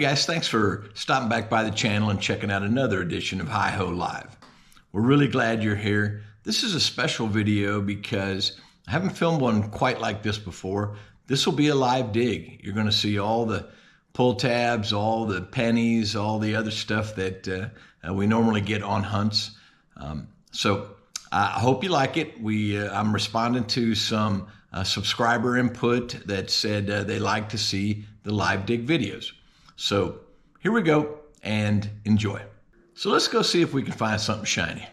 guys, thanks for stopping back by the channel and checking out another edition of Hi-Ho Live. We're really glad you're here. This is a special video because I haven't filmed one quite like this before. This will be a live dig. You're going to see all the pull tabs, all the pennies, all the other stuff that we normally get on hunts. So I hope you like it. I'm responding to some subscriber input that said they like to see the live dig videos. So here we go and enjoy. So let's go see if we can find something shiny.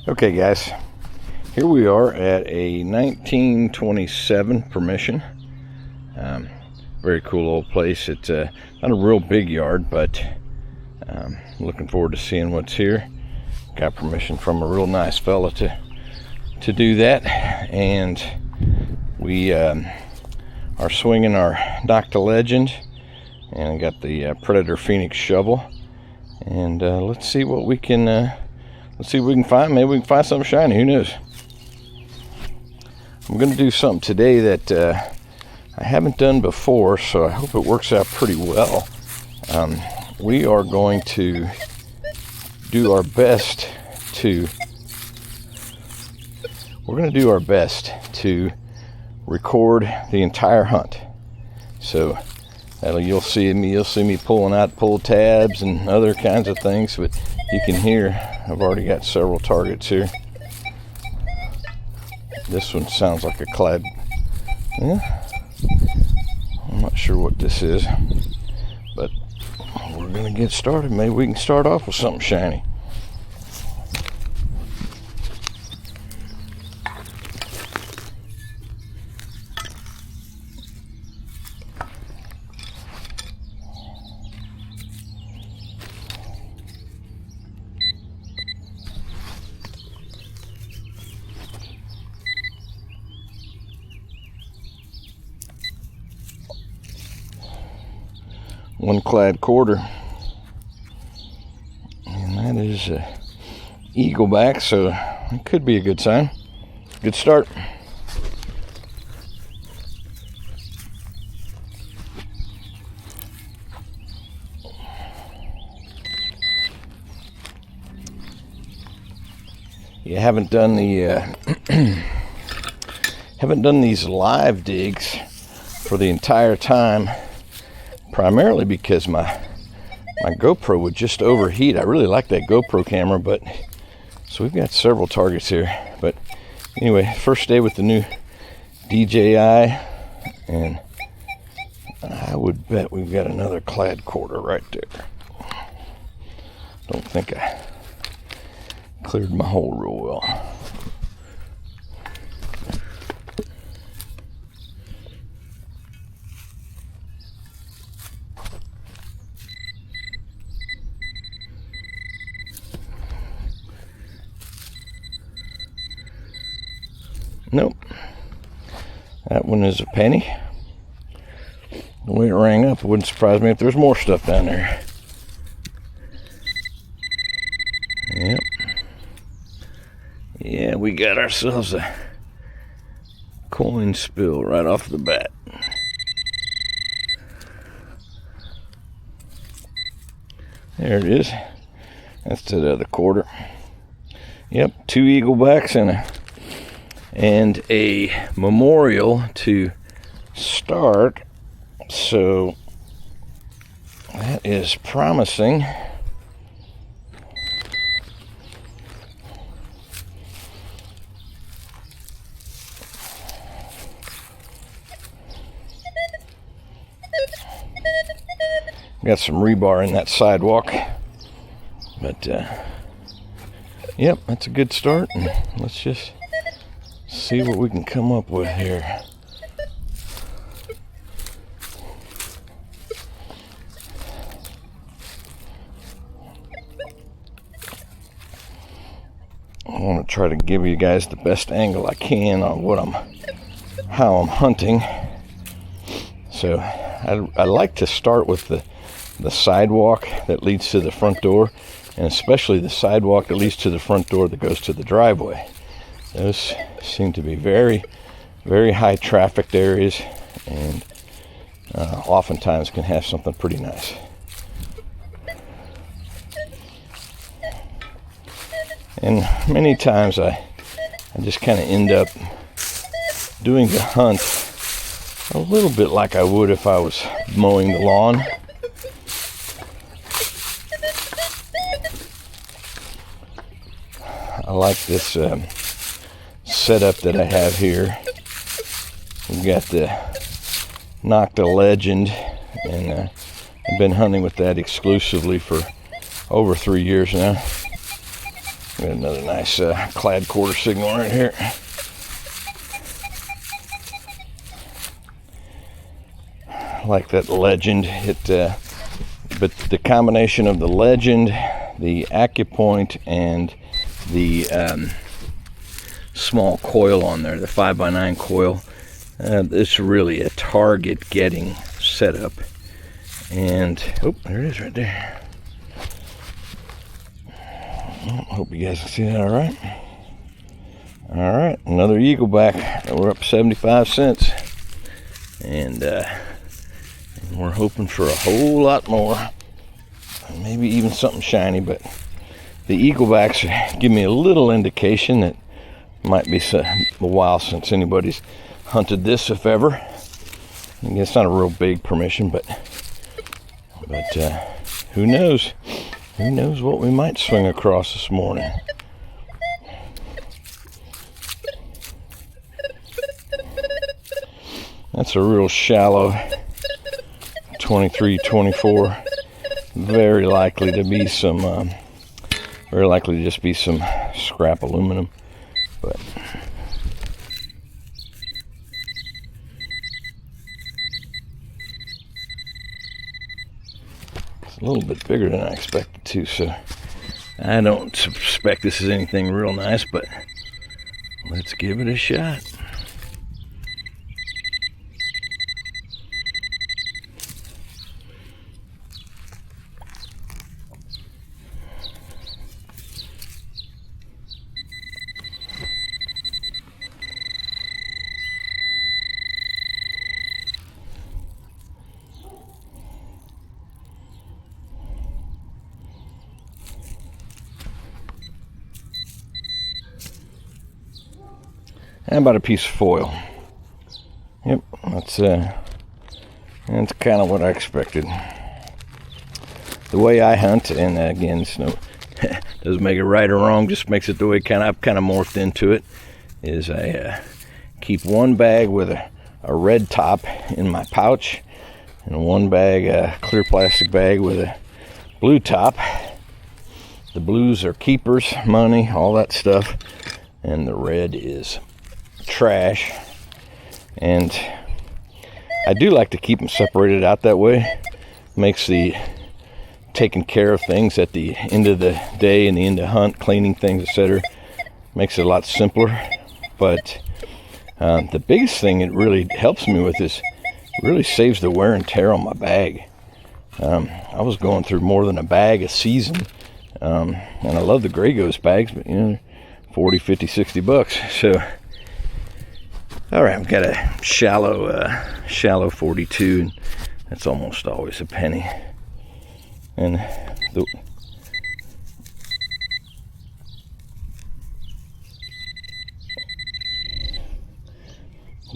Okay guys, here we are at a 1927 Permission. Very cool old place. It's not a real big yard, but looking forward to seeing what's here. Got permission from a real nice fella to do that, and we are swinging our Nokta Legend, and I got the Predator Phoenix shovel, and let's see what we can find. Maybe we can find something shiny. Who knows? I'm going to do something today that I haven't done before, so I hope it works out pretty well. We are going to do our best to record the entire hunt. So you'll see me pulling out pull tabs and other kinds of things, but you can hear I've already got several targets here. This one sounds like a clad. Yeah, I'm not sure what this is, but we're gonna get started. Maybe we can start off with something shiny. One clad quarter, and that is eagle back, so it could be a good sign. Good start. You haven't done the haven't done these live digs for the entire time, primarily because my GoPro would just overheat. I really like that GoPro camera, but so we've got several targets here. But anyway, first day with the new DJI, and I would bet we've got another clad quarter right there. Don't think I cleared my hole real well. Nope, that one is a penny. The way it rang up, it wouldn't surprise me if there's more stuff down there. Yep. Yeah, we got ourselves a coin spill right off the bat. There it is. That's the other quarter. Yep, 2 eaglebacks and a memorial to start, so that is promising. Got some rebar in that sidewalk, but yep, that's a good start, and let's just see what we can come up with here. I want to try to give you guys the best angle I can on how I'm hunting. So I like to start with the sidewalk that leads to the front door, and especially the sidewalk that leads to the front door that goes to the driveway. Those seem to be very, very high trafficked areas, and oftentimes can have something pretty nice. And many times I just kind of end up doing the hunt a little bit like I would if I was mowing the lawn. I like this setup that I have here. We've got the Nokta Legend, and I've been hunting with that exclusively for over 3 years now. Got another nice clad quarter signal right here. I like that Legend. But the combination of the Legend, the Accupoint, and the small coil on there, the 5x9 coil, it's really a target getting setup. And oh, there it is right there. Hope you guys can see that all right. All right, another Eagleback. We're up 75 cents. And we're hoping for a whole lot more. Maybe even something shiny, but the Eaglebacks give me a little indication that it might be a while since anybody's hunted this, if ever. I guess it's not a real big permission, but who knows? Who knows what we might swing across this morning. That's a real shallow 23, 24. Very likely to be some, very likely to just be some scrap aluminum, but a little bit bigger than I expected to, so I don't suspect this is anything real nice, but let's give it a shot. How about a piece of foil? Yep, that's kind of what I expected. The way I hunt, and again, it's doesn't make it right or wrong, just makes it the way I've kind of morphed into it, is I keep one bag with a red top in my pouch, and one bag, a clear plastic bag with a blue top. The blues are keepers, money, all that stuff, and the red is trash. And I do like to keep them separated out that way. Makes the taking care of things at the end of the day and the end of hunt, cleaning things, etc., makes it a lot simpler. But the biggest thing it really helps me with is it really saves the wear and tear on my bag. I was going through more than a bag a season, and I love the Gray Ghost bags, but you know, 40, 50, 60 bucks. So all right, I've got a shallow 42, and that's almost always a penny. And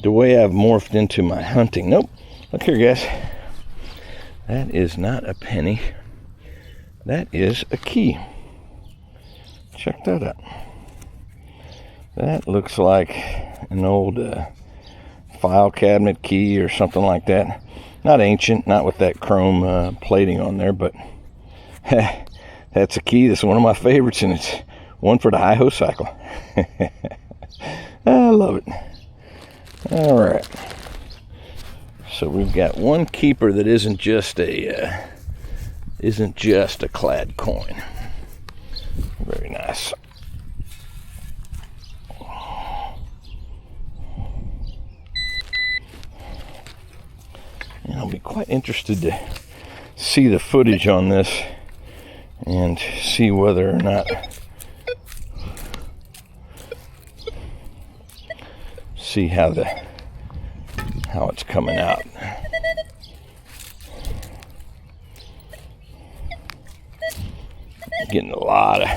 the way I've morphed into my hunting, nope, look here guys, that is not a penny, that is a key. Check that out. That looks like an old file cabinet key or something like that. Not ancient, not with that chrome plating on there, but that's a key. That's one of my favorites, and it's one for the hi-ho cycle. I love it. All right. So we've got one keeper that isn't just a clad coin. Very nice. And I'll be quite interested to see the footage on this and see whether or not how it's coming out. Getting a lot of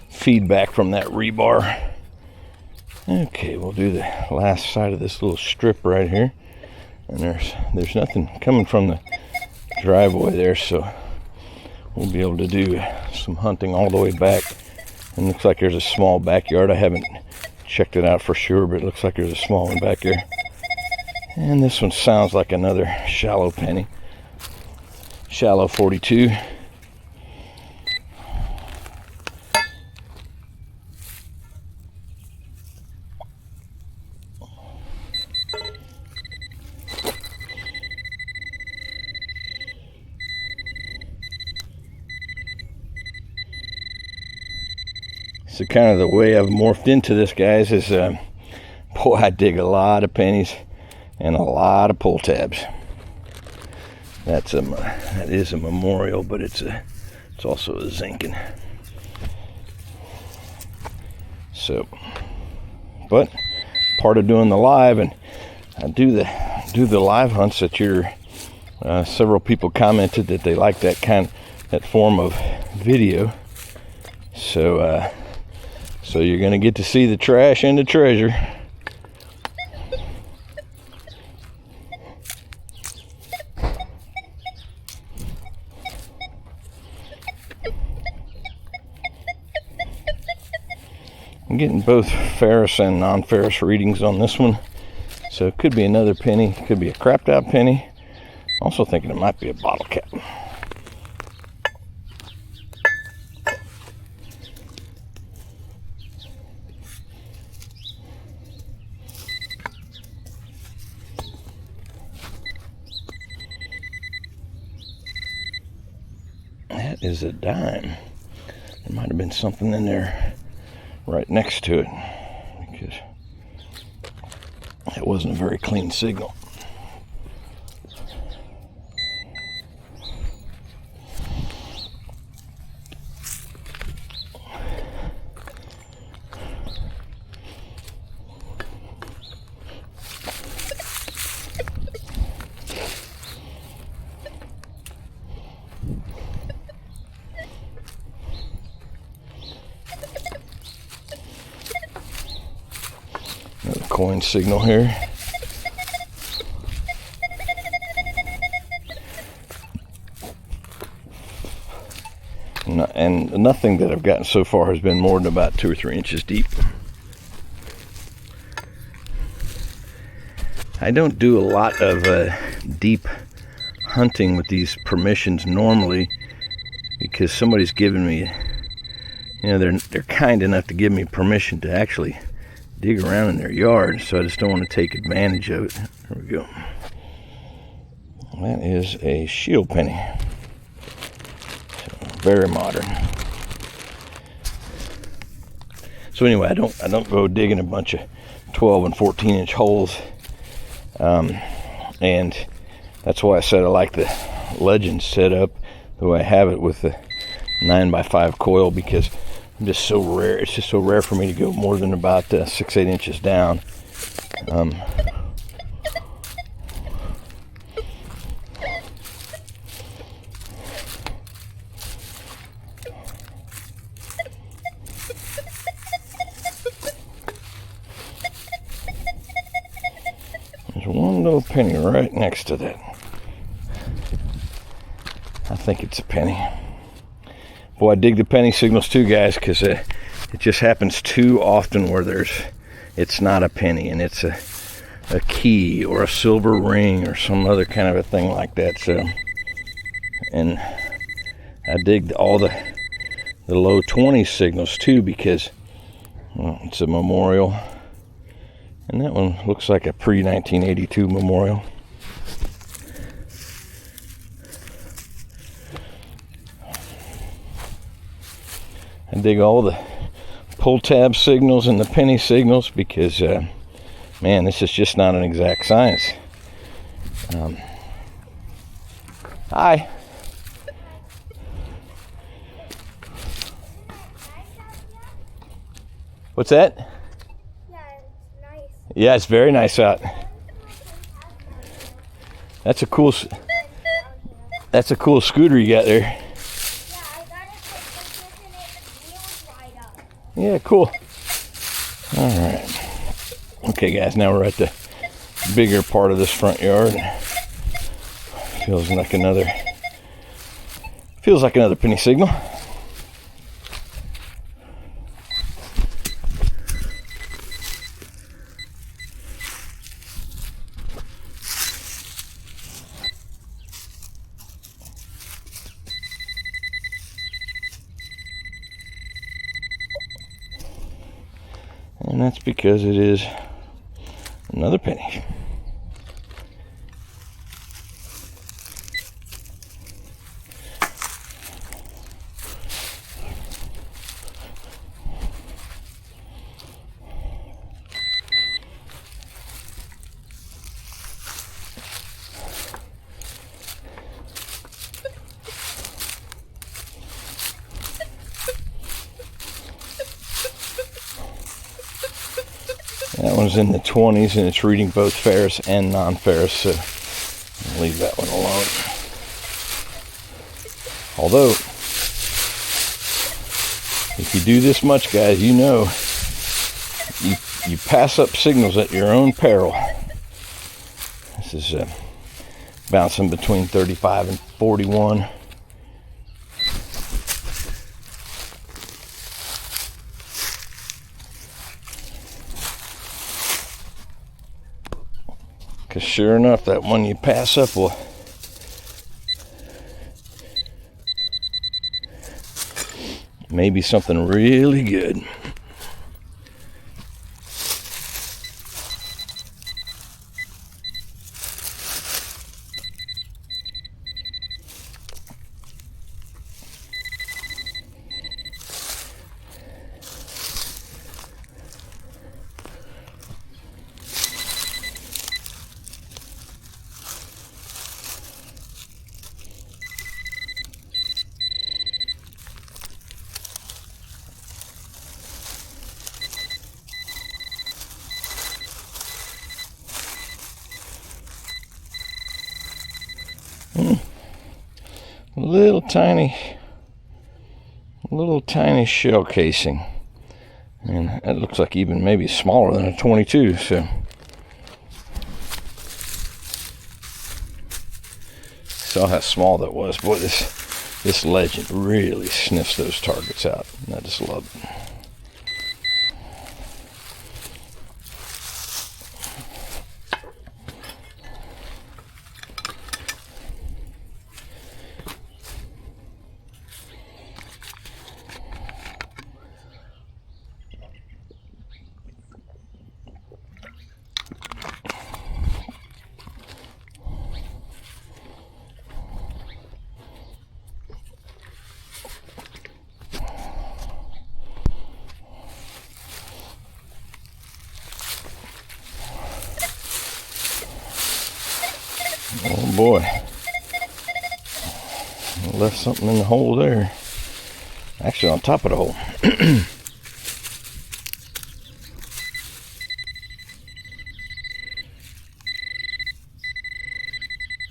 feedback from that rebar. Okay, we'll do the last side of this little strip right here. And there's nothing coming from the driveway there, so we'll be able to do some hunting all the way back. And looks like there's a small backyard. I haven't checked it out for sure, but it looks like there's a small one back here. And this one sounds like another shallow penny. Shallow 42. So kind of the way I've morphed into this, guys, is boy, I dig a lot of pennies and a lot of pull tabs. That is a memorial, but it's also a zinking. So, but part of doing the live, and I do the live hunts that several people commented that they like that form of video. So you're going to get to see the trash and the treasure. I'm getting both ferrous and non-ferrous readings on this one. So it could be another penny, could be a crapped out penny. Also thinking it might be a bottle cap. That is a dime. There might have been something in there right next to it, because it wasn't a very clean signal. Another coin signal here. And nothing that I've gotten so far has been more than about 2 or 3 inches deep. I don't do a lot of deep hunting with these permissions normally, because somebody's given me, they're kind enough to give me permission to actually dig around in their yard, so I just don't want to take advantage of it. There we go. That is a shield penny. So, very modern. So anyway, I don't go digging a bunch of 12 and 14-inch holes, and that's why I said I like the Legend setup the way I have it with the 9x5 coil, because I'm just so rare. It's just so rare for me to go more than about 6-8 inches down. There's one little penny right next to that. I think it's a penny. Boy, I dig the penny signals too, guys, because it just happens too often where it's not a penny and it's a key or a silver ring or some other kind of a thing like that. So, and I dig all the low 20 signals too, because, well, it's a memorial, and that one looks like a pre-1982 memorial. I dig all the pull tab signals and the penny signals because, man, this is just not an exact science. Hi. What's that? Yeah, it's nice. Yeah, it's very nice out. That's a cool scooter you got there. Yeah, I got it for Christmas and Yeah, cool. All right. Okay, guys, now we're at the bigger part of this front yard. Feels like another penny signal. And that's because it is another penny. That one's in the 20s and it's reading both ferrous and non-ferrous, so I'll leave that one alone. Although, if you do this much, guys, you know you pass up signals at your own peril. This is bouncing between 35 and 41. Because sure enough, that one you pass up will maybe something really good. Little tiny shell casing, and that looks like even maybe smaller than a 22. So saw how small that was. Boy, this Legend really sniffs those targets out, and I just love it. Oh boy, I left something in the hole there. Actually on top of the hole.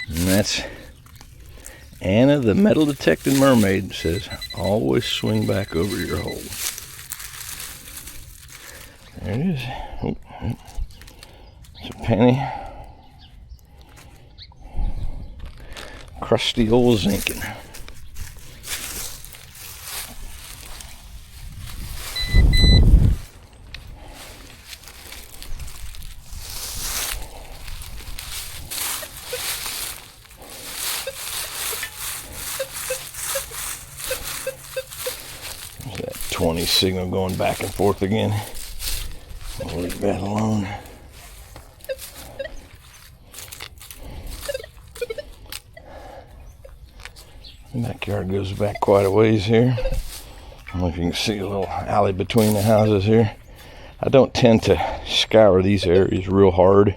And that's Anna, the metal detecting mermaid, says always swing back over your hole. There it is. Oh, it's a penny. Crusty old zinking. There's that 20 signal going back and forth again. I'll leave that alone. The backyard goes back quite a ways here. I don't know if you can see a little alley between the houses here. I don't tend to scour these areas real hard.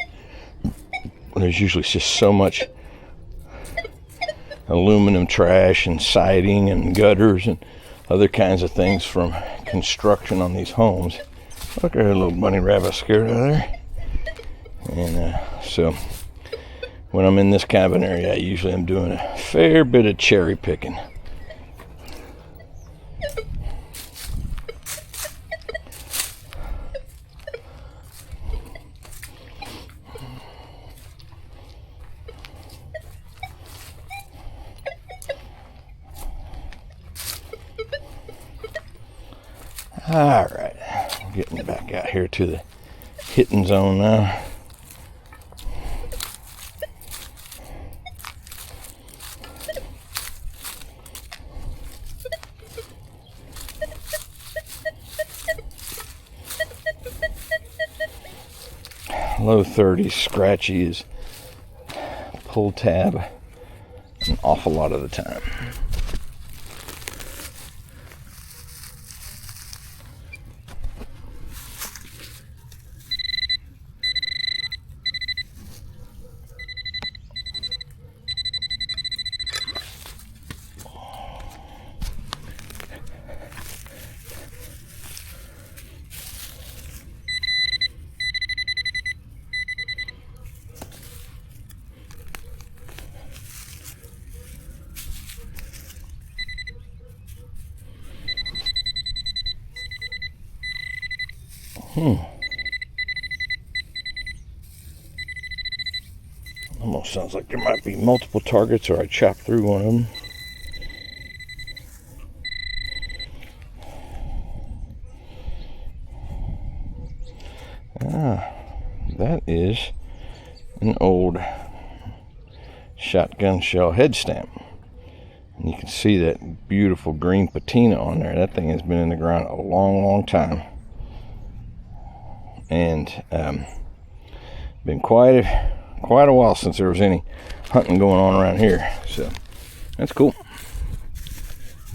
There's usually just so much aluminum trash and siding and gutters and other kinds of things from construction on these homes. Look, there's a little bunny rabbit scared out of there. And so when I'm in this kind of an area, I usually am doing a fair bit of cherry picking. All right, getting back out here to the hitting zone now. Low 30s, scratchy is pull tab an awful lot of the time. Almost sounds like there might be multiple targets, or I chopped through one of them. Ah, that is an old shotgun shell head stamp. And you can see that beautiful green patina on there. That thing has been in the ground a long, long time. And been quite a while since there was any hunting going on around here. So that's cool.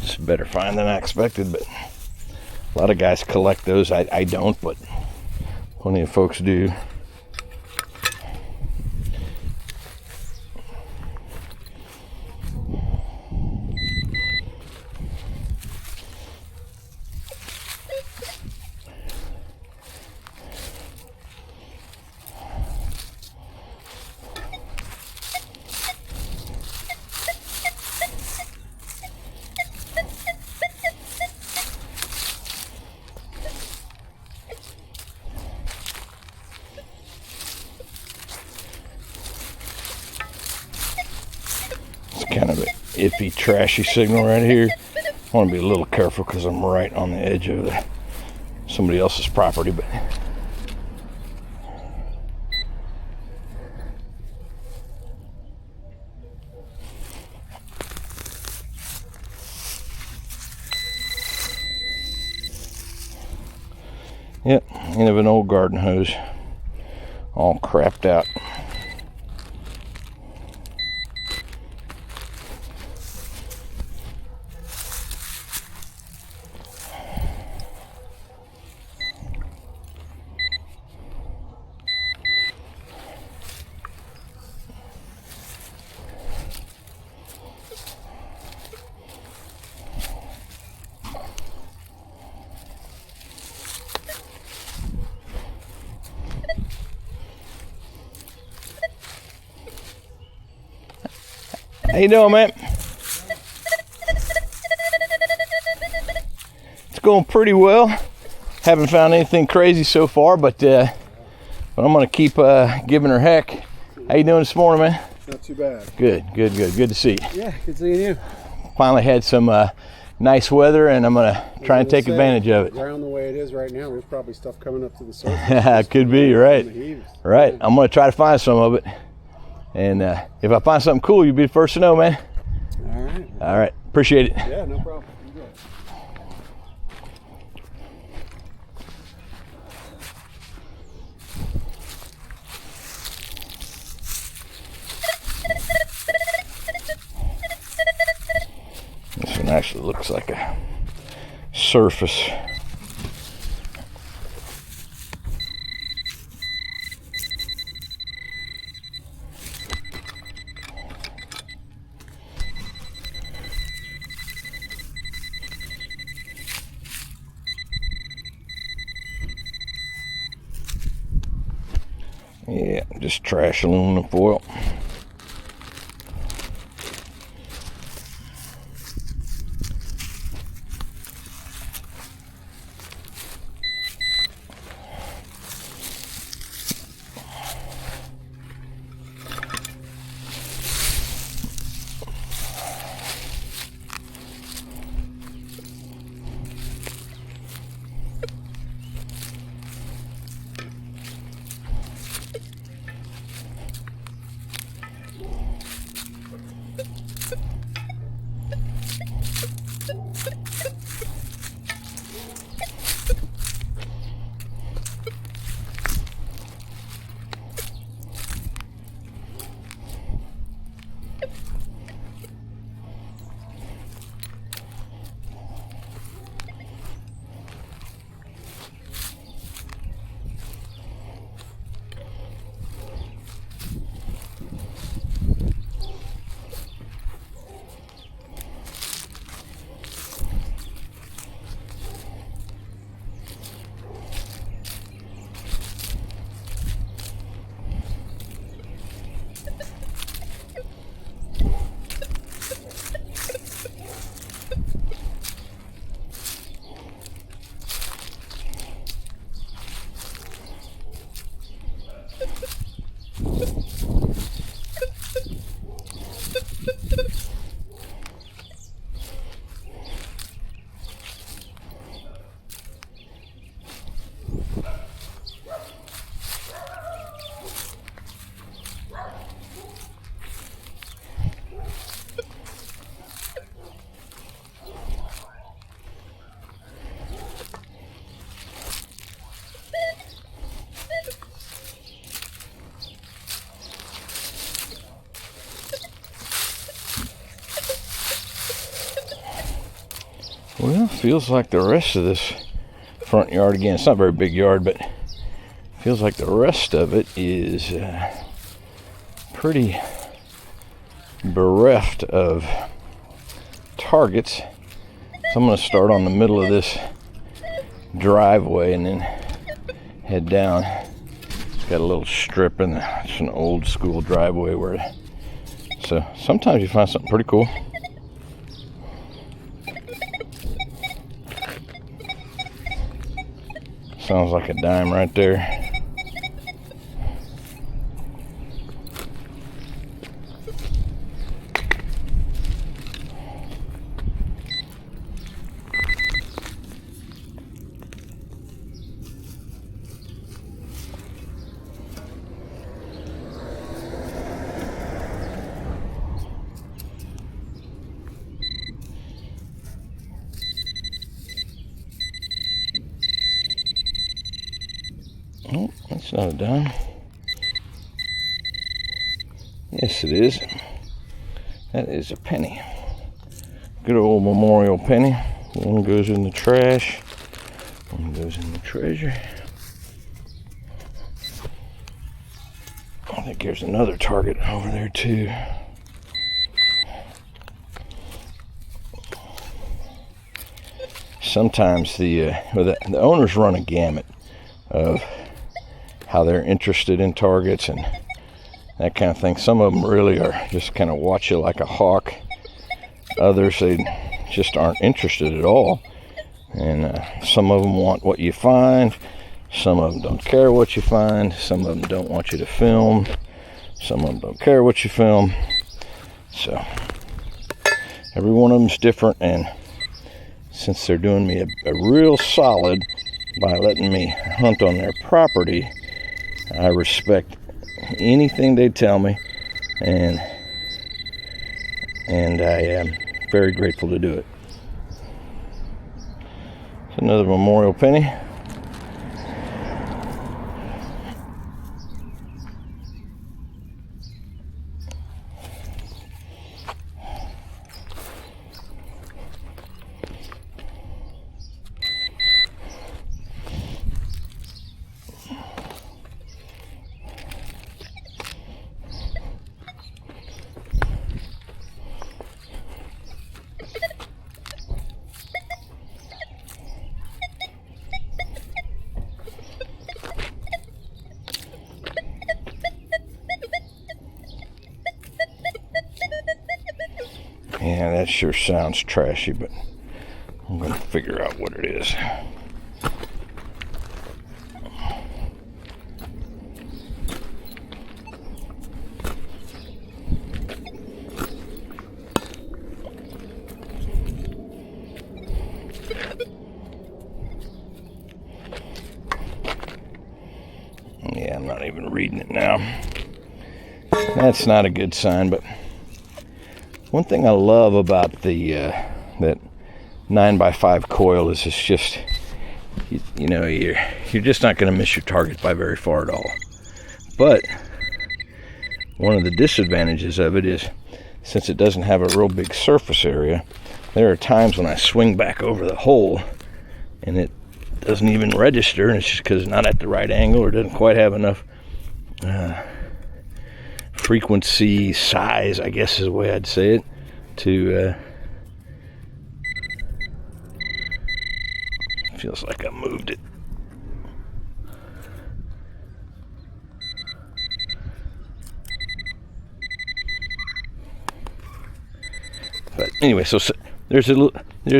It's a better find than I expected, but a lot of guys collect those. I don't, but plenty of folks do. Kind of an iffy, trashy signal right here. I want to be a little careful because I'm right on the edge of somebody else's property, but yep, end of an old garden hose, all crapped out. How you doing, man? It's going pretty well. Haven't found anything crazy so far, but I'm gonna keep giving her heck. How you doing this morning, man? Not too bad. Good to see you. Yeah, good seeing you. Finally had some nice weather, and I'm gonna try and take advantage of it. Around the way it is right now, there's probably stuff coming up to the surface. Could be, right? Right. I'm gonna try to find some of it. And if I find something cool, you'll be the first to know, man. All right. All right. Appreciate it. Yeah, no problem. You got it. This one actually looks like a surface. Yeah, just trash aluminum foil. feels like the rest of this front yard, again, it's not a very big yard, but feels like the rest of it is pretty bereft of targets. So I'm going to start on the middle of this driveway and then head down. It's got a little strip in there. It's an old school driveway where, so sometimes you find something pretty cool. Sounds like a dime right there. Oh, that's not a dime. Yes, it is. That is a penny. Good old memorial penny. One goes in the trash. One goes in the treasure. I think there's another target over there too. Sometimes the owners run a gamut of how they're interested in targets and that kind of thing. Some of them really are just kind of watch you like a hawk. Others, they just aren't interested at all. And some of them want what you find. Some of them don't care what you find. Some of them don't want you to film. Some of them don't care what you film. So every one of them's different, and since they're doing me a real solid by letting me hunt on their property, I respect anything they tell me, and I am very grateful to do it. It's another memorial penny. Yeah, that sure sounds trashy, but I'm going to figure out what it is. Yeah, I'm not even reading it now. That's not a good sign, but one thing I love about the that 9x5 coil is it's just, you know, you're just not going to miss your target by very far at all. But one of the disadvantages of it is, since it doesn't have a real big surface area, there are times when I swing back over the hole and it doesn't even register, and it's just because it's not at the right angle or doesn't quite have enough frequency size, I guess is the way I'd say it, to feels like I moved it. But anyway, so there's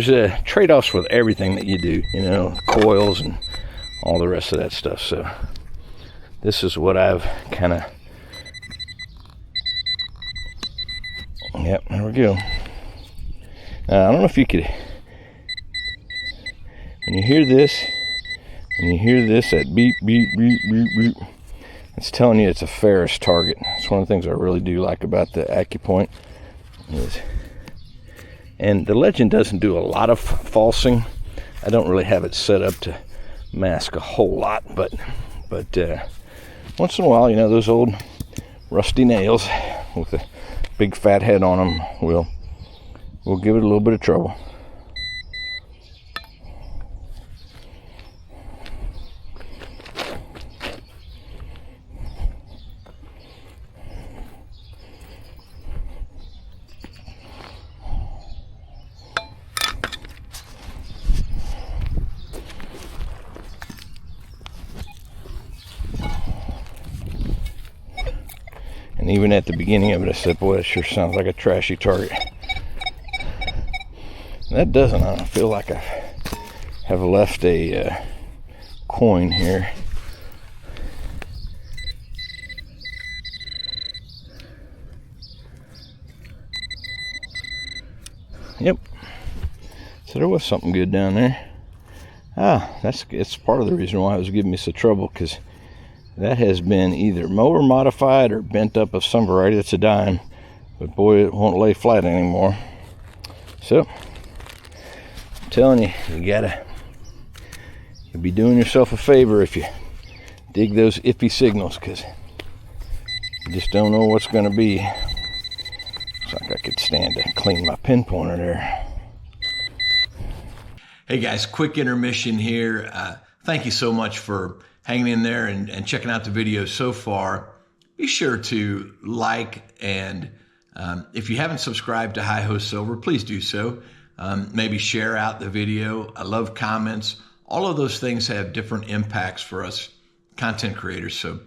a trade-offs with everything that you do, you know, coils and all the rest of that stuff. So this is what I've kind of, yep, there we go. I don't know if you could, when you hear this, that beep, beep, beep, beep, beep, it's telling you it's a ferrous target. It's one of the things I really do like about the Accupoint. And the Legend doesn't do a lot of falsing. I don't really have it set up to mask a whole lot, but once in a while, you know, those old rusty nails with a big fat head on them will give it a little bit of trouble. And even at the beginning of it, I said, boy, that sure sounds like a trashy target. That doesn't. I feel like I have left a coin here. Yep. So there was something good down there. It's part of the reason why it was giving me some trouble, because that has been either mower modified or bent up of some variety. That's a dime, but boy, it won't lay flat anymore. So I'm telling you, you'll be doing yourself a favor if you dig those iffy signals, because you just don't know what's going to be. Looks like I could stand to clean my pinpointer there. Hey guys, quick intermission here. Thank you so much for hanging in there and checking out the video so far. Be sure to like, and if you haven't subscribed to Hi Ho Silver, please do so. Maybe share out the video. I love comments. All of those things have different impacts for us content creators. So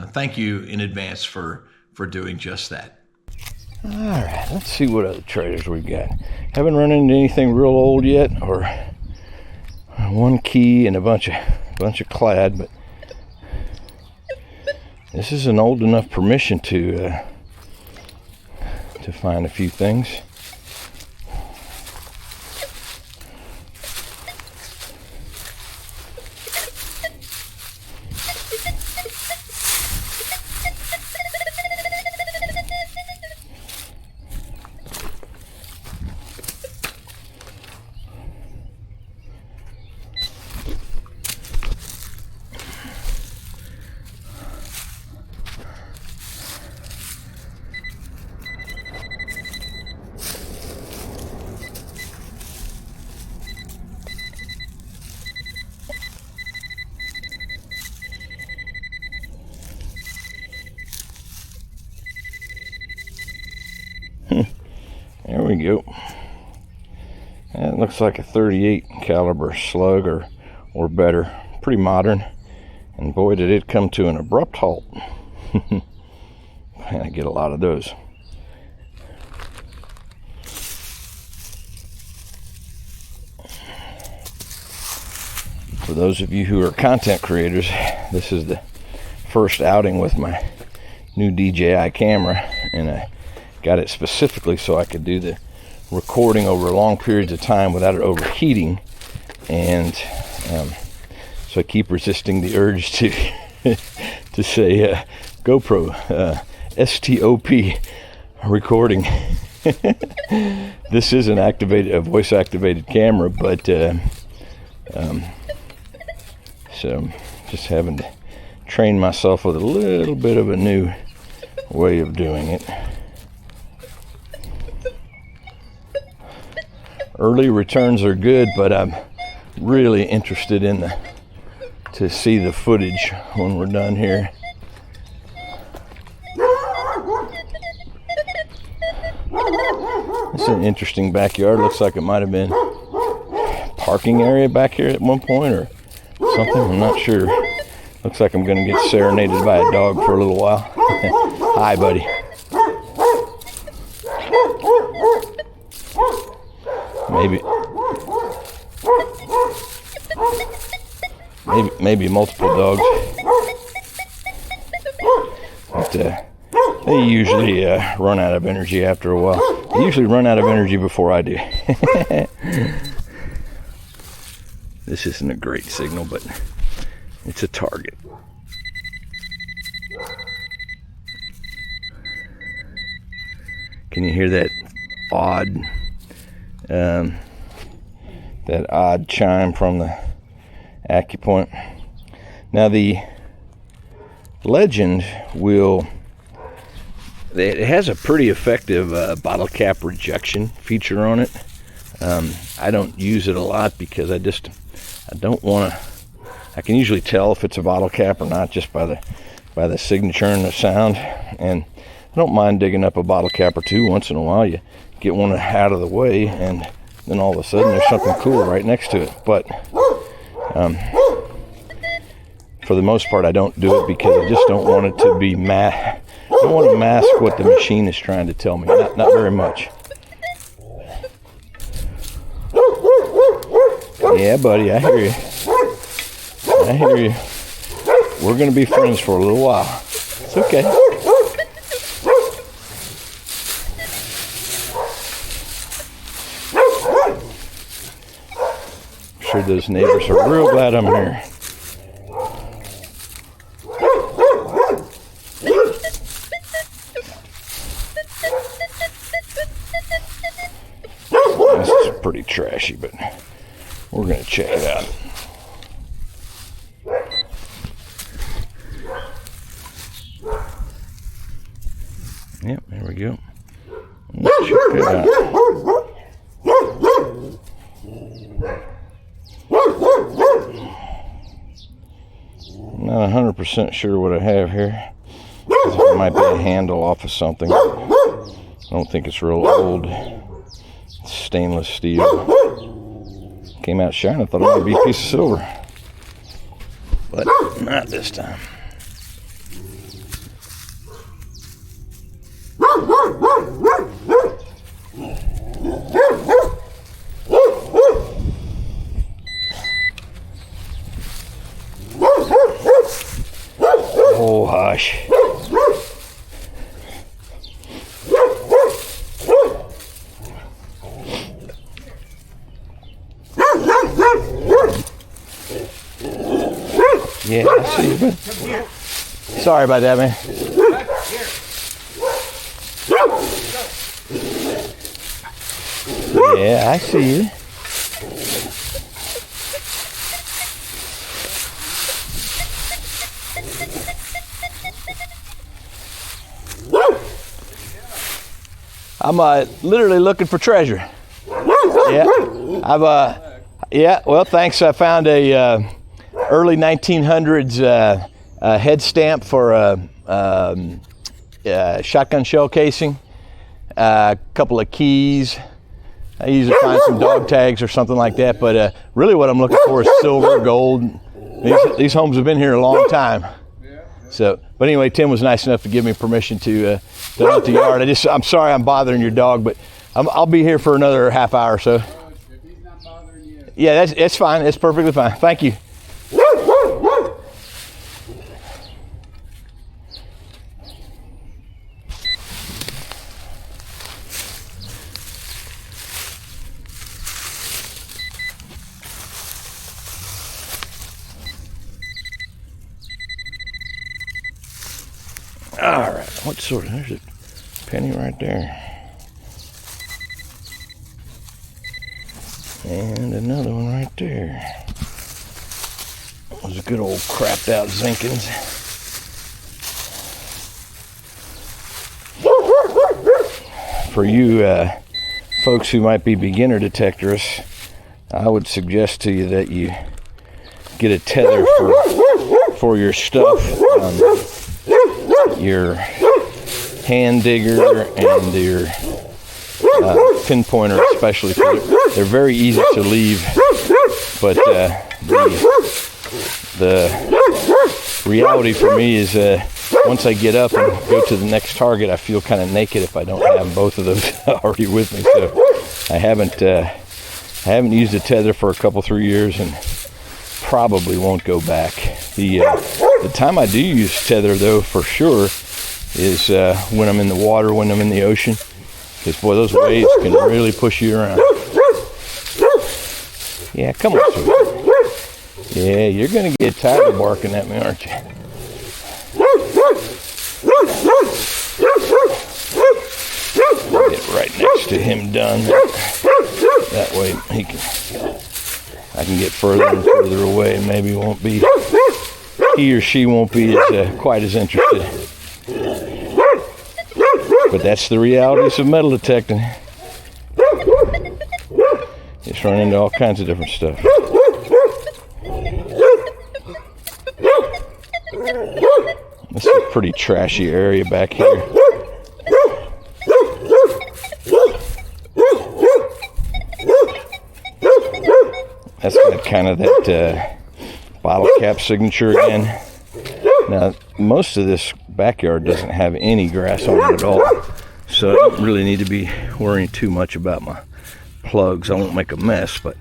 thank you in advance for doing just that. All right, let's see what other treasures we got. Haven't run into anything real old yet, or one key and a bunch of clad, but this is an old enough permission to find a few things. There we go. That looks like a 38 caliber slug or better. Pretty modern. And boy, did it come to an abrupt halt. And I get a lot of those. For those of you who are content creators, this is the first outing with my new DJI camera, and I got it specifically so I could do the recording over long periods of time without it overheating, and so I keep resisting the urge to to say GoPro STOP recording. This is a voice activated camera, but so just having to train myself with a little bit of a new way of doing it. Early returns are good, but I'm really interested to see the footage when we're done here. It's an interesting backyard. Looks like it might have been a parking area back here at one point or something. I'm not sure. Looks like I'm going to get serenaded by a dog for a little while. Hi, buddy. Maybe multiple dogs. But they usually run out of energy after a while. They usually run out of energy before I do. This isn't a great signal, but it's a target. Can you hear that odd chime from the Accupoint? Now the Legend it has a pretty effective bottle cap rejection feature on it. I don't use it a lot because I don't want to. I can usually tell if it's a bottle cap or not just by the signature and the sound, and I don't mind digging up a bottle cap or two once in a while. You get one out of the way, and then all of a sudden there's something cool right next to it. But for the most part, I don't do it because I just don't want it to be I want to mask what the machine is trying to tell me. Not very much. Yeah, buddy, I hear you. I hear you. We're going to be friends for a little while. It's okay. I'm sure those neighbors are real glad I'm here. This is pretty trashy, but we're going to check it out. Yep, there we go. Let's check it out. Not 100% sure what I have here. It might be a handle off of something. I don't think it's real old. It's stainless steel. Came out shining. I thought it might be a piece of silver. But not this time. Oh, hush. Yeah, I see you, bud. Sorry about that, man. Yeah, I see you. I'm literally looking for treasure. Yeah, yeah. Well, thanks. I found a early 1900s head stamp for a shotgun shell casing. A couple of keys. I usually find some dog tags or something like that. But really, what I'm looking for is silver, gold. These homes have been here a long time. So, but anyway, Tim was nice enough to give me permission to go out the yard. I'm sorry I'm bothering your dog, but I'll be here for another half hour or so. If he's not bothering you. Yeah, that's fine. That's perfectly fine. Thank you. All right, what sort of, there's a penny right there. And another one right there. Those are good old crapped out Zinkins. For you folks who might be beginner detectorists, I would suggest to you that you get a tether for your stuff. Your Handdigger and your Pinpointer, especially. They're very easy to leave, but the reality for me is once I get up and go to the next target, I feel kind of naked if I don't have both of those already with me. So I haven't used a tether for a couple, 3 years, and probably won't go back. The time I do use tether, though, for sure, is when I'm in the water, when I'm in the ocean, because boy, those waves can really push you around. Yeah, come on, sweetie. Yeah, you're gonna get tired of barking at me, aren't you? Get right next to him, done. That way I can get further and further away, and maybe he or she won't be quite as interested. But that's the realities of metal detecting. Just run into all kinds of different stuff. This is a pretty trashy area back here. That's got kind of that bottle cap signature again. Now, most of this backyard doesn't have any grass on it at all, so I don't really need to be worrying too much about my plugs. I won't make a mess, but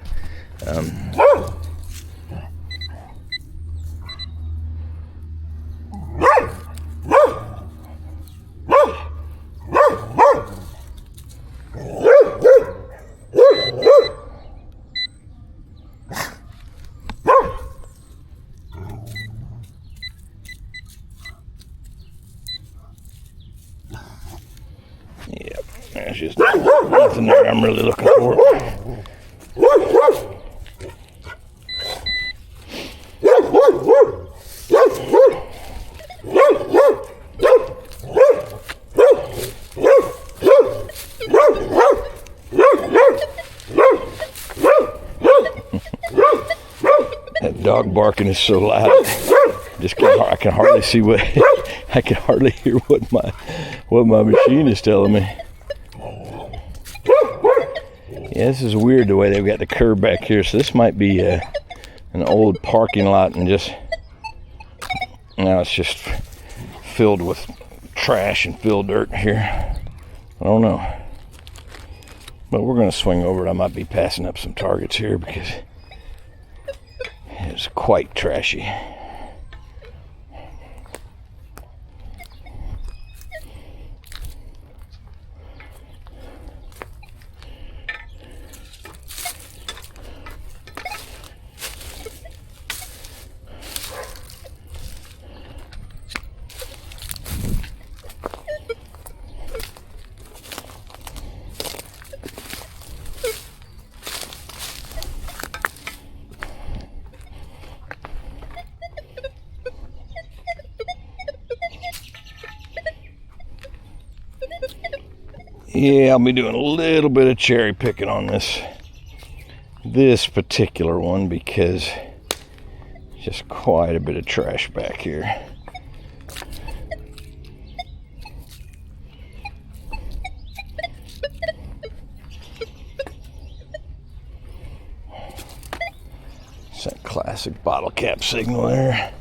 there's just nothing there I'm really looking for. That dog barking is so loud. I can hardly see what I can hardly hear what my machine is telling me. Yeah, this is weird the way they've got the curb back here. So this might be an old parking lot, and now it's just filled with trash and fill dirt here. I don't know, but we're gonna swing over it. I might be passing up some targets here because it's quite trashy. Yeah, I'll be doing a little bit of cherry picking on this particular one because just quite a bit of trash back here. It's that classic bottle cap signal there.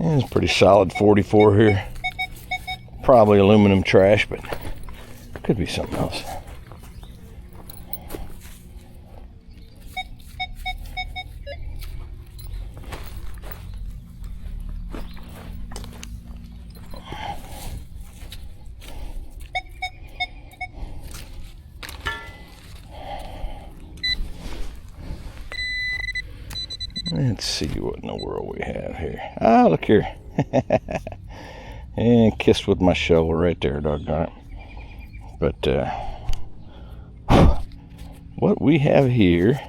It's pretty solid 44 here. Probably aluminum trash, but could be something else. Let's see what in the world we have here. Ah, look here. And kissed with my shovel right there, doggone it. But what we have here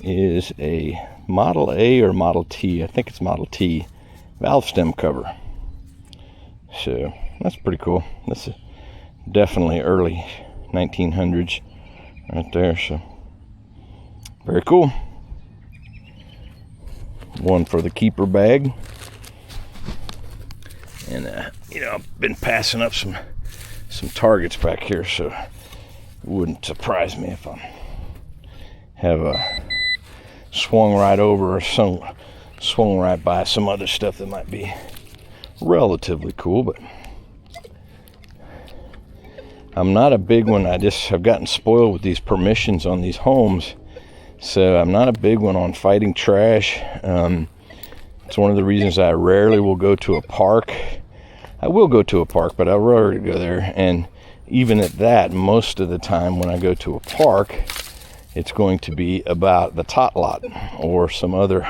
is a Model A or Model T. I think it's Model T valve stem cover. So that's pretty cool. This is definitely early 1900s right there. So very cool. One for the keeper bag. And you know, I've been passing up some targets back here, so it wouldn't surprise me if I have swung right over or swung right by some other stuff that might be relatively cool. But I'm not a big one. I've gotten spoiled with these permissions on these homes. So I'm not a big one on fighting trash. It's one of the reasons I rarely will go to a park. I will go to a park, but I'd rather go there. And even at that, most of the time when I go to a park, it's going to be about the tot lot or some other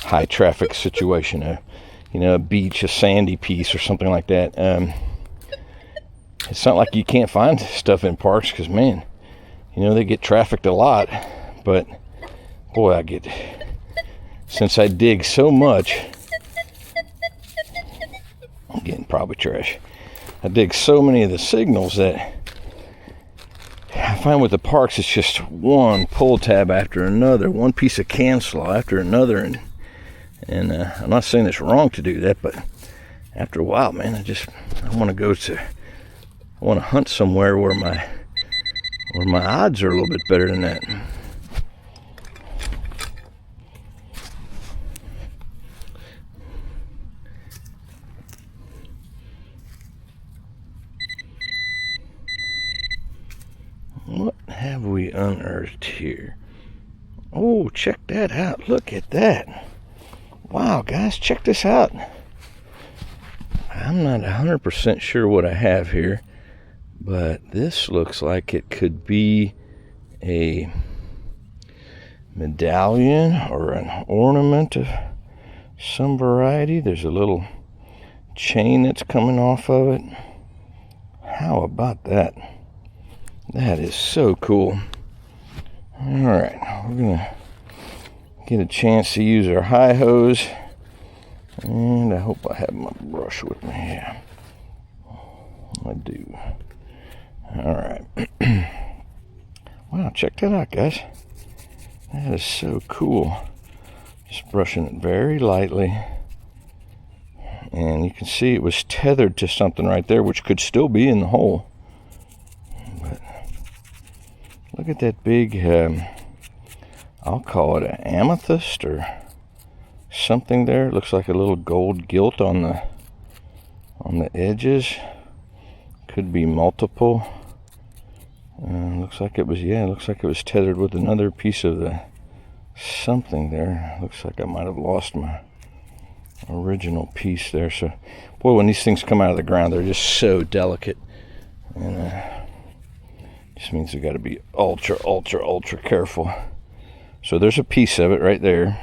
high traffic situation, a beach, a sandy piece or something like that. It's not like you can't find stuff in parks, because man, You know, they get trafficked a lot, but boy, since I dig so much, I'm getting probably trash. I dig so many of the signals that I find with the parks, it's just one pull tab after another, one piece of cam slaw after another, and I'm not saying it's wrong to do that, but after a while, man, I want to hunt somewhere where my odds are a little bit better than that. What have we unearthed here? Oh, check that out. Look at that. Wow, guys, check this out. I'm not 100% sure what I have here, but this looks like it could be a medallion or an ornament of some variety. There's a little chain that's coming off of it. How about that? That is so cool. All right, we're gonna get a chance to use our high hose, and I hope I have my brush with me. Yeah, I do. All right. Wow, check that out, guys. That is so cool. Just brushing it very lightly, and you can see it was tethered to something right there, which could still be in the hole. But look at that big, I'll call it an amethyst or something there. It looks like a little gold gilt on the edges. Could be multiple. Looks like it was tethered with another piece of the something there. Looks like I might have lost my original piece there. So, boy, when these things come out of the ground, they're just so delicate, and just means you got to be ultra careful. So there's a piece of it right there.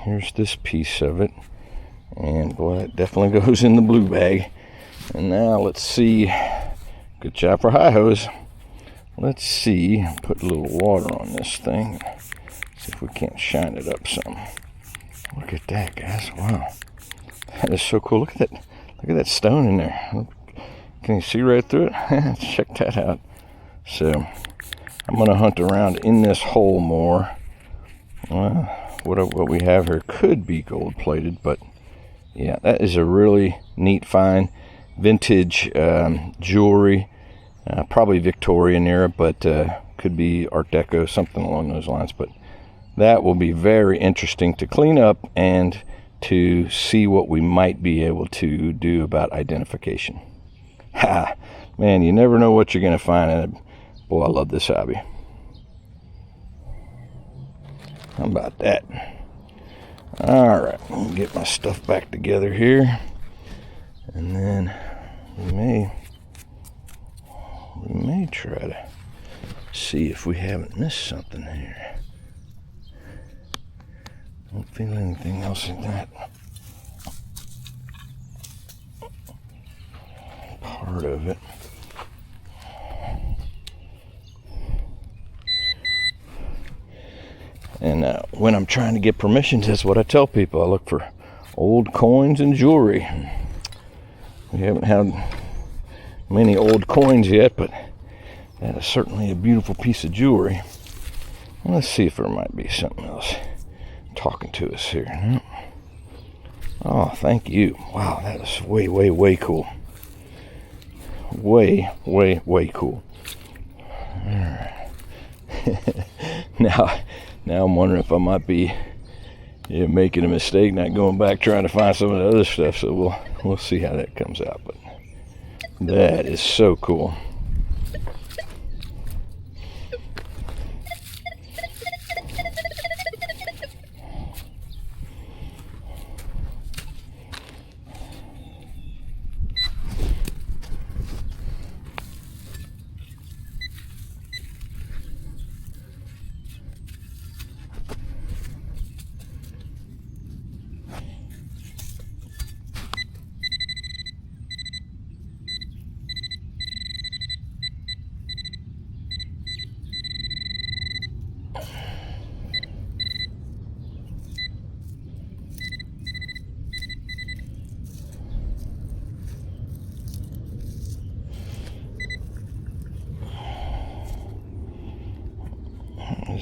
Here's this piece of it, and boy, it definitely goes in the blue bag. And now let's see. Good job for high hose. Let's see. Put a little water on this thing. See if we can't shine it up some. Look at that, guys. Wow, that is so cool. Look at that. Look at that stone in there. Can you see right through it? Check that out. So I'm gonna hunt around in this hole more. What we have here could be gold plated, but yeah, that is a really neat find. Vintage jewelry, probably Victorian era, but could be Art Deco, something along those lines. But that will be very interesting to clean up and to see what we might be able to do about identification. Ha! Man, you never know what you're going to find in it. Boy, I love this hobby. How about that? All right, let me get my stuff back together here, and then we may try to see if we haven't missed something here. Don't feel anything else in that part of it. And when I'm trying to get permissions, that's what I tell people. I look for old coins and jewelry. We haven't had many old coins yet, but that is certainly a beautiful piece of jewelry. Let's see if there might be something else talking to us here. Oh, thank you. Wow, that is way cool. Way cool. All right. Now I'm wondering if I might be making a mistake, not going back trying to find some of the other stuff. So we'll see how that comes out. But that is so cool.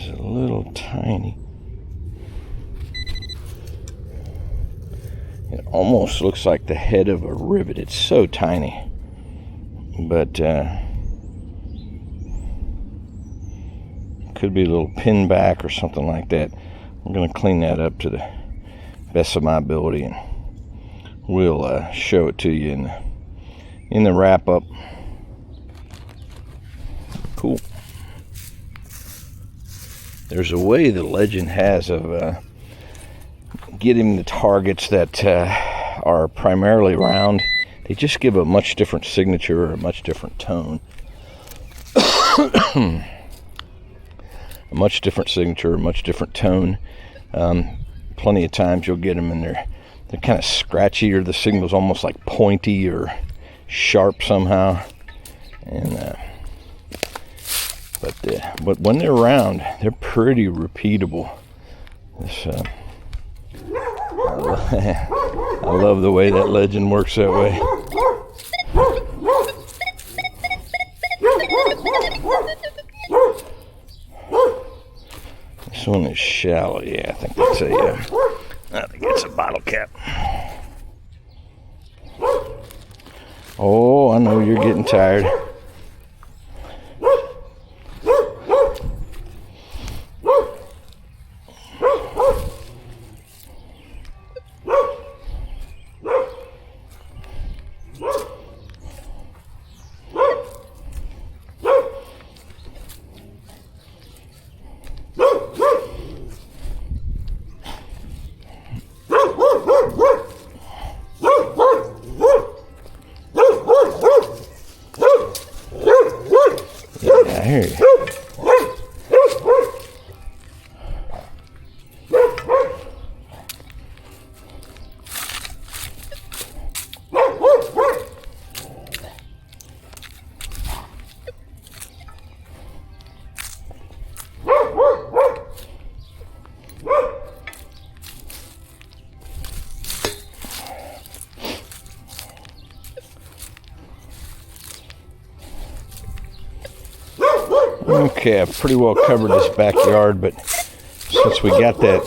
is a little tiny. It almost looks like the head of a rivet. It's so tiny. But could be a little pin back or something like that. I'm going to clean that up to the best of my ability, and we'll show it to you in the wrap up. Cool. There's a way the legend has of getting the targets that are primarily round. They just give a much different signature or a much different tone. A much different signature, a much different tone. Plenty of times you'll get them and they're kind of scratchy, or the signal's almost like pointy or sharp somehow. And but when they're round, they're pretty repeatable. This, I love the way that legend works that way. This one is shallow. Yeah, I think it's a bottle cap. Oh, I know you're getting tired. I hear you. Okay, I've pretty well covered this backyard, but since we got that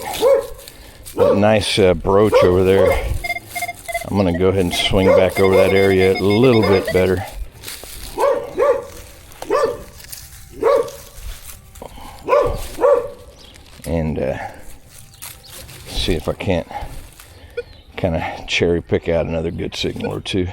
nice brooch over there, I'm going to go ahead and swing back over that area a little bit better. And see if I can't kind of cherry pick out another good signal or two.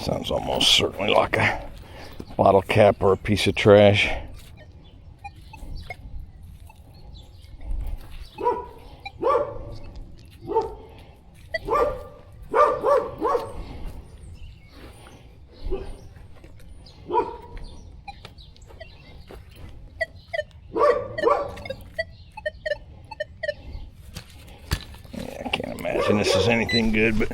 Sounds almost certainly like a bottle cap or a piece of trash. Yeah, I can't imagine this is anything good, but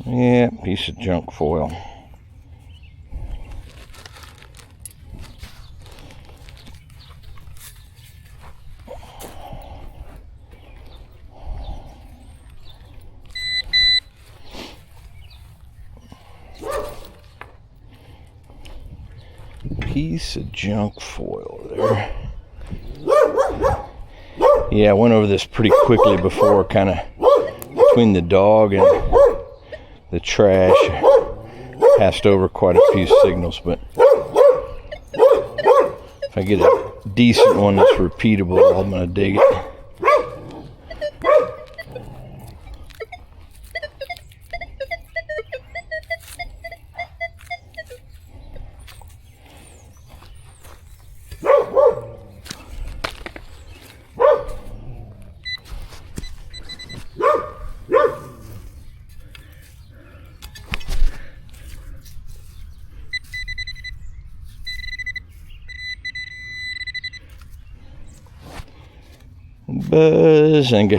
yeah, piece of junk foil. Piece of junk foil there. Yeah, I went over this pretty quickly before, kind of between the dog and the trash. Passed over quite a few signals, but if I get a decent one that's repeatable, I'm gonna dig it. Bazinga.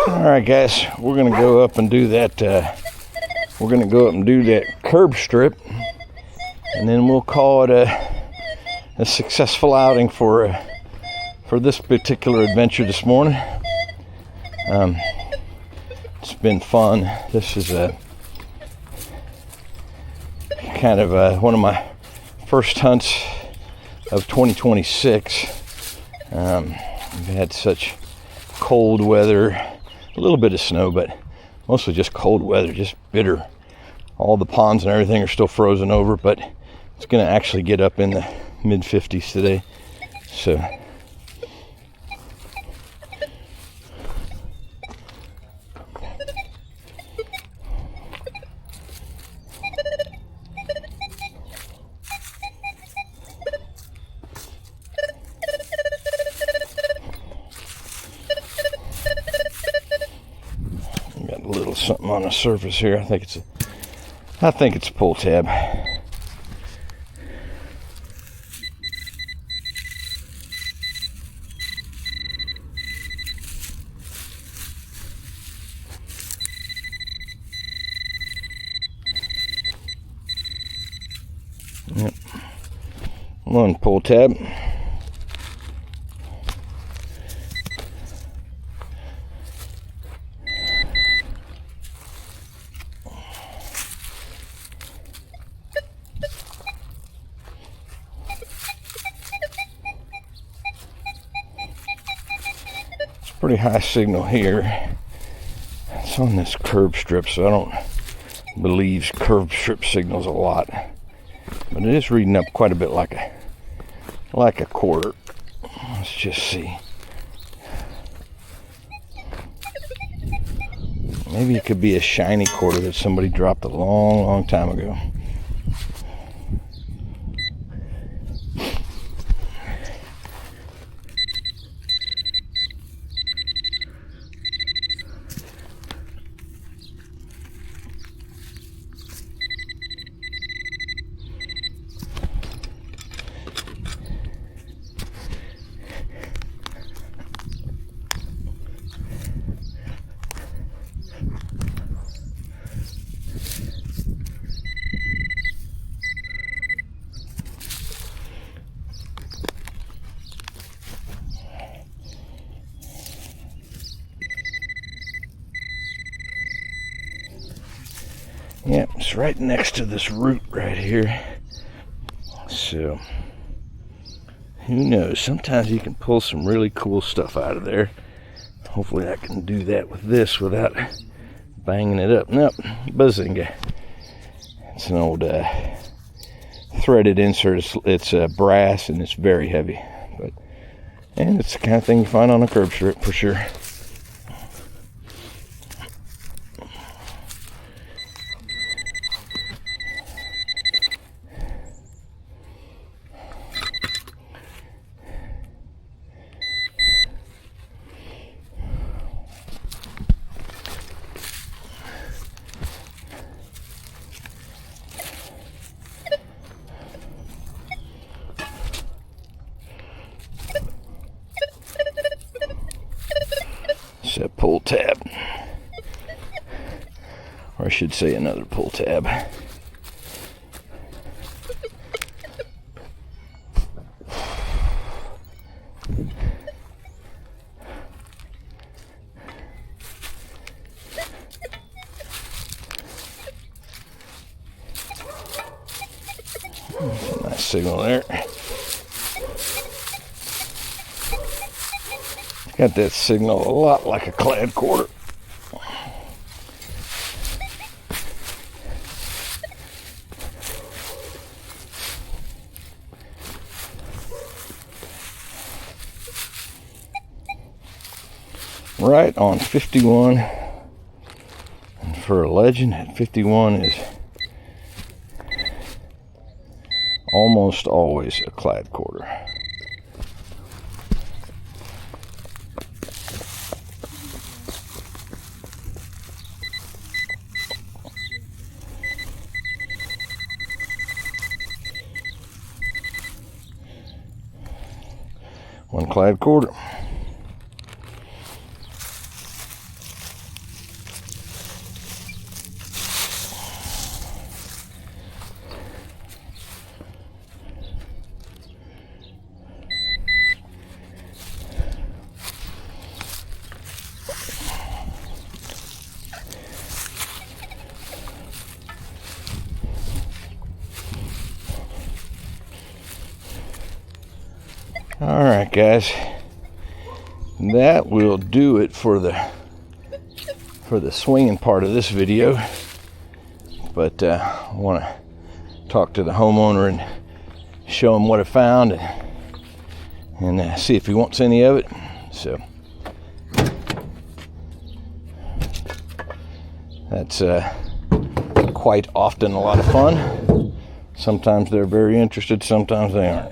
All right, guys, we're gonna go up and do that. We're gonna go up and do that curb strip, and then we'll call it a successful outing for this particular adventure this morning. It's been fun. This is kind of one of my first hunts of 2026. We've had such cold weather, a little bit of snow, but mostly just cold weather, just bitter. All the ponds and everything are still frozen over, but it's going to actually get up in the mid 50s today. So something on the surface here. I think it's a pull tab. Yep. One pull tab. Pretty high signal here. It's on this curb strip, so I don't believe curb strip signals a lot, but it is reading up quite a bit like a quarter. Let's just see. Maybe it could be a shiny quarter that somebody dropped a long time ago. Yep, it's right next to this root right here. So, who knows? Sometimes you can pull some really cool stuff out of there. Hopefully I can do that with this without banging it up. Nope, bazinga. It's an old threaded insert. It's brass and it's very heavy. And it's the kind of thing you find on a curb strip for sure. A pull tab, or I should say another pull tab. Nice signal there. Got that signal a lot like a clad quarter. Right on 51. And for a legend, 51 is almost always a clad quarter. One clad quarter. All right, guys, that will do it for the swinging part of this video. But I want to talk to the homeowner and show him what I found and see if he wants any of it. So that's quite often a lot of fun. Sometimes they're very interested, sometimes they aren't.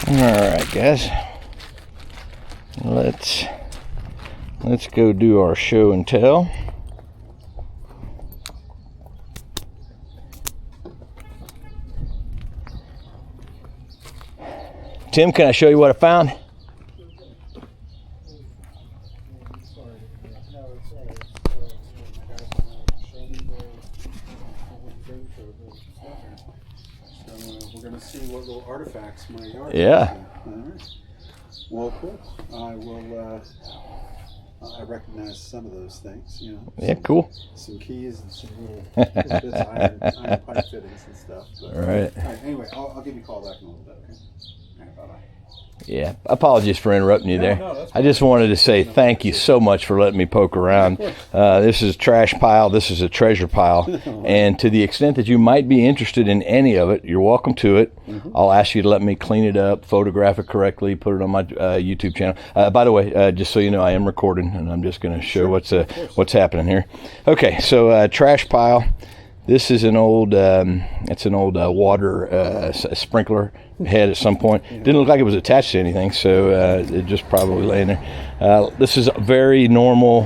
Alright, guys, let's go do our show and tell. Tim, can I show you what I found? We're going to see what little artifacts my yard. Yeah. All right. Well, cool. I will. I recognize some of those things. You know. Yeah, cool. Some keys and some little bits of iron pipe fittings and stuff. But, all right. Anyway, I'll give you a call back in a little bit. Okay. All right. Bye bye. Yeah, apologies for interrupting you there. No, I just wanted to say thank you so much for letting me poke around. This is a trash pile. This is a treasure pile. And to the extent that you might be interested in any of it, you're welcome to it. I'll ask you to let me clean it up, photograph it correctly, put it on my YouTube channel. By the way, just so you know, I am recording, and I'm just going to show what's happening here. Okay, so trash pile. This is an old, it's an old water sprinkler head at some point. Didn't look like it was attached to anything, so it just probably laying there. This is very normal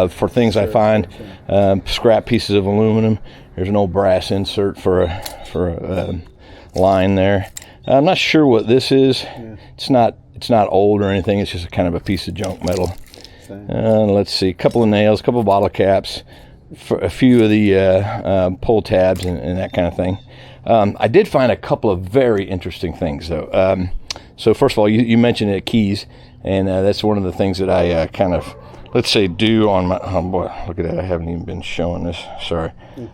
for things I find. Scrap pieces of aluminum. There's an old brass insert for a line there. I'm not sure what this is. It's not old or anything. It's just kind of a piece of junk metal. Let's see, a couple of nails, a couple of bottle caps. for a few of the pull tabs and that kind of thing. I did find a couple of very interesting things, though. So first of all, you mentioned keys, and that's one of the things that I kind of, let's say, do on my, oh boy, look at that, I haven't even been showing this, sorry.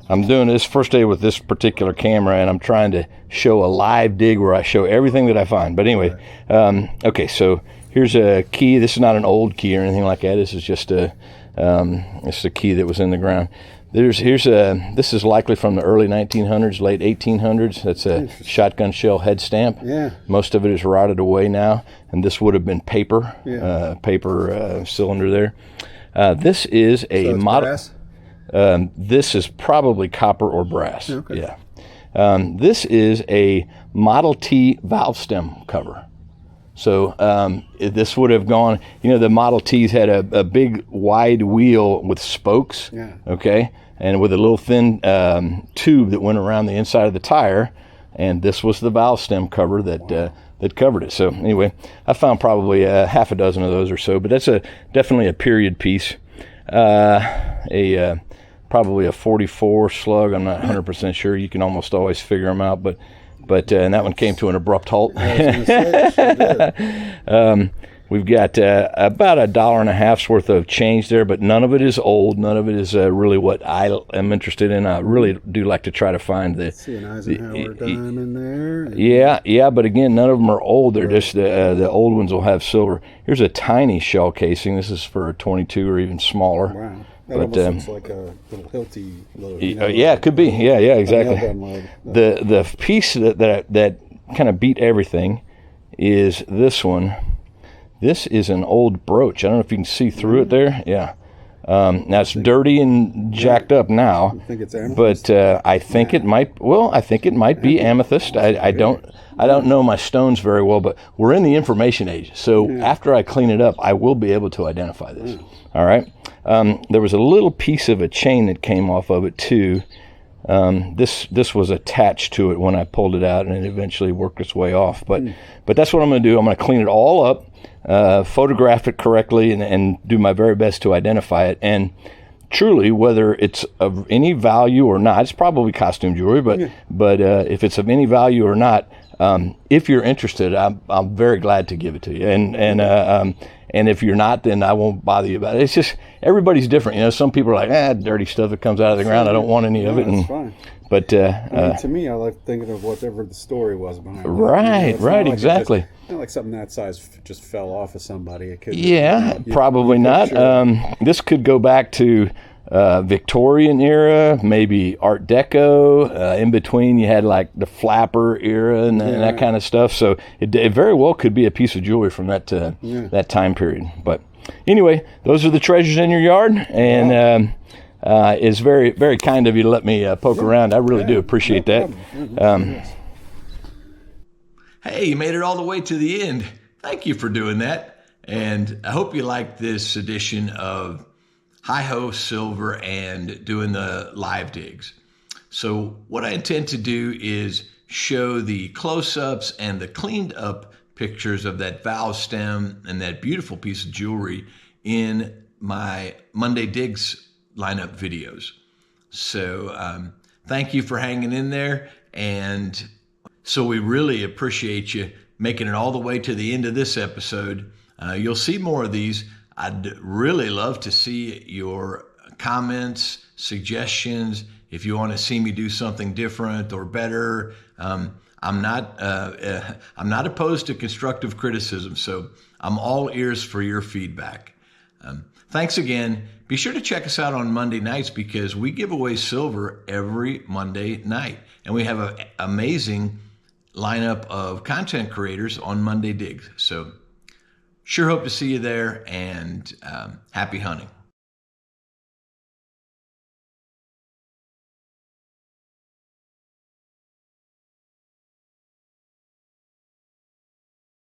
I'm doing this first day with this particular camera, and I'm trying to show a live dig where I show everything that I find. But anyway, okay, so here's a key. This is not an old key or anything like that. This is just it's a key that was in the ground. This is likely from the early 1900s, late 1800s. That's a shotgun shell head stamp. Yeah. Most of it is rotted away now, and this would have been paper, paper cylinder there. This is a model. This is probably copper or brass. Okay. Yeah. This is a Model T valve stem cover. So this would have gone, you know, the Model Ts had a big wide wheel with spokes, okay, and with a little thin tube that went around the inside of the tire, and this was the valve stem cover that that covered it. So anyway, I found probably half a dozen of those or so, but that's definitely a period piece. Probably a 44 slug. I'm not 100% sure. You can almost always figure them out, but and that one came to an abrupt halt. We've got about $1.50 worth of change there, but none of it is old. None of it is really what I am interested in. I really do like to try to find the. See an Eisenhower dime in there. Yeah, but again, none of them are old. They're just the old ones will have silver. Here's a tiny shell casing. This is for a 22 or even smaller. Wow. That almost looks like a little hilty little. Yeah, it could be. Yeah, exactly. The piece that kind of beat everything is this one. This is an old brooch. I don't know if you can see through it there. Yeah. Now it's dirty and jacked up now. I think it's amethyst. But I think it might. Well, I think it might be amethyst. I don't know my stones very well, but we're in the information age. So after I clean it up, I will be able to identify this. All right. There was a little piece of a chain that came off of it too. This was attached to it when I pulled it out, and it eventually worked its way off. But that's what I'm going to do. I'm going to clean it all up, photograph it correctly, and do my very best to identify it. And truly, whether it's of any value or not, it's probably costume jewelry. But if it's of any value or not, if you're interested, I'm very glad to give it to you. And if you're not, then I won't bother you about it. It's just, everybody's different. You know, some people are like, dirty stuff that comes out of the ground. I don't want any of it. That's fine. But to me, I like thinking of whatever the story was behind it. Right, exactly. Not like something that size just fell off of somebody. It could. Yeah, probably not. This could go back to Victorian era, maybe Art Deco. In between, you had like the flapper era and that kind of stuff. So it very well could be a piece of jewelry from that that time period. But anyway, those are the treasures in your yard, and it's very, very kind of you to let me poke around. I really do appreciate that. Hey, you made it all the way to the end. Thank you for doing that. And I hope you like this edition of Hi-Ho Silver and doing the live digs. So what I intend to do is show the close-ups and the cleaned up pictures of that valve stem and that beautiful piece of jewelry in my Monday Digs lineup videos. So thank you for hanging in there. And so we really appreciate you making it all the way to the end of this episode. You'll see more of these. I'd really love to see your comments, suggestions. If you want to see me do something different or better, I'm not opposed to constructive criticism. So I'm all ears for your feedback. Thanks again. Be sure to check us out on Monday nights because we give away silver every Monday night. And we have an amazing lineup of content creators on Monday Digs. So sure hope to see you there, and happy hunting.